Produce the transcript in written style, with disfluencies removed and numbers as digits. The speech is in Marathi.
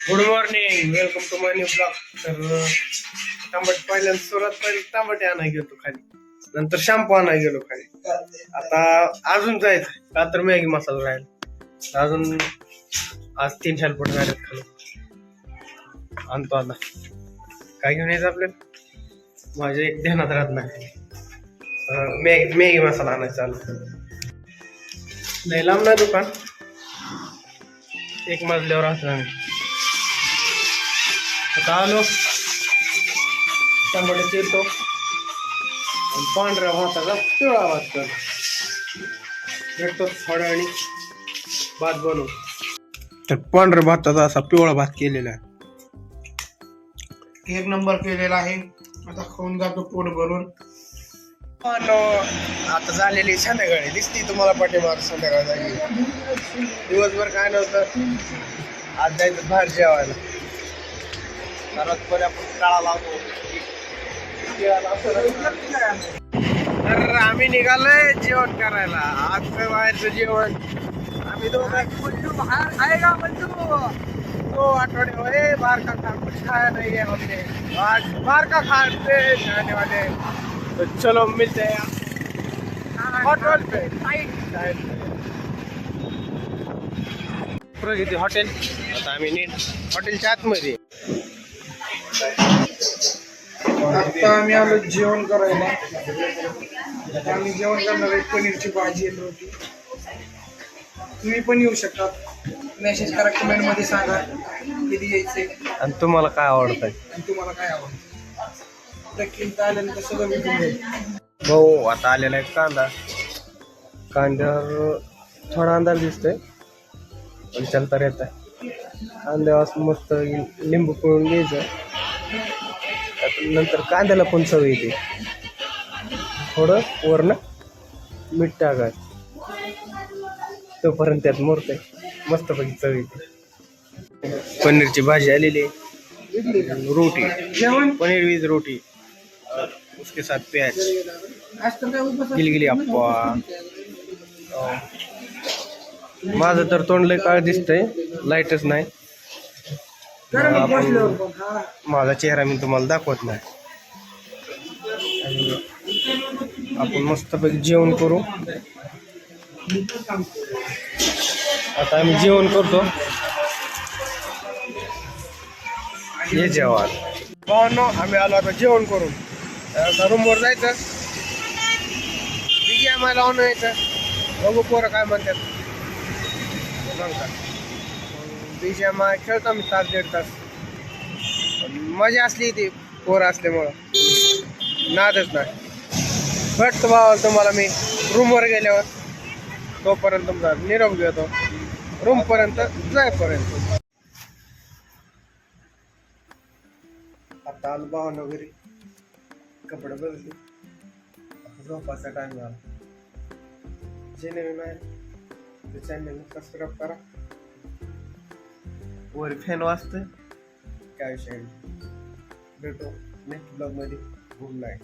Good morning, welcome to my new blog. तर टमाटे पहिल्यांदा सुरुवात पहिले टमाटे आणायला गेलो खाली, नंतर शॅम्पू आणायला गेलो खाली. आता अजून जायचं का तर मॅगी मसाला राहील अजून. आज 3 शालपट राहिलेत खाली. आणतो आता. काय घेऊन यायचं आपल्याला माझ्या एक ध्यानात राहत नाही. मॅगी मसाला आणायचा चालू. नाही लांब नाही दुकान, एक मजल्यावर राहतो आम्ही. आता आलो, टमाटे चिरतो आणि पांढऱ्या भाताचा पिवळा भात कर भेटतो थोड्या आणि भात बनवू. तर पांढऱ्या भाताचा असा पिवळा भात केलेला आहे, एक नंबर केलेला आहे. आता खाऊन जातो पोट भरून. आता झालेली संध्याकाळी दिसती तुम्हाला पाठीमाग. संध्याकाळ झाली, दिवसभर काय नव्हतं. आज जायचं बाहेर जेवायला. घरात पण आपण काळा लावतो. तर आम्ही निघालोय जेवण करायला. आज बाहेरचं जेवण आम्ही बाहेर खाएगा बंधू. 2 आठवडे हुए बाहर का खाना कुछ खाया नहीं है हमने, आज बाहर का खाते जाने वाले. तो चलो मिलते हैं होटल पे. प्रगती हॉटेल. आता आम्ही नीट हॉटेलच्या आतमध्ये. आता आम्ही आलो जेवण करायला. आम्ही जेवण करणार आहे. पनीरची भाजी येत होती. तुम्ही पण येऊ शकता. मेसेज करा, कमेंट मध्ये सांगा किती यायचे आणि तुम्हाला काय आवडतंय. आणि तुम्हाला काय आवडतं. ट्रेकिंग आल्यानंतर सगळं भेटून जाईल. भाऊ आता आलेला आहे कांदा. कांद्यावर थोडा अंदाज दिसतोय पण चलता येत आहे. कांद्यावर मस्त लिंबू पिळून घ्यायचं. नंतर कांद्याला पण चव येते. थोडं वरनं मीठ टाकायचं, तोपर्यंत त्यात मुरतंय मस्तपैकी चव येते. पनीरची भाजी आलेली आहे, रोटी, जेवण पनीर विथ रोटी, उसके साथ प्याज, असतं काय उपवास? गिलगिली अप्पा. माझं तर तोंड लय काळ दिसतंय, लाईटच नाही. गरम बसल्यावर पण. हा, माझा चेहरा मी तुम्हाला दाखवत नाही. आपण मस्तपैकी जेवण करू. आता आम्ही जेवण करतो. ये जेवण भावनो, आम्ही आलो आता जेवण करून. आता रूमवर जायचं, आम्हाला ऑन यायचं. बघू पोरं काय म्हणतात. BGM खेळतो आम्ही 1-1.5 तास. मजा असली ती पोरं असल्यामुळं नादच नाही. भेटतो भावाला तुम्हाला मी रूमवर गेल्यावर. तोपर्यंत तुमचा निरोप घेतो रूमपर्यंत जायपर्यंत. आता आलो भावानं वगैरे, कपडे बदलले. झोपाचा टाइम झाला. जे नवीन आहे ते चॅनल सबस्क्राईब करा. वर फॅन वाजतोय. काय विषय नाही. भेटू नेक्स्ट ब्लॉग मध्ये. Good night.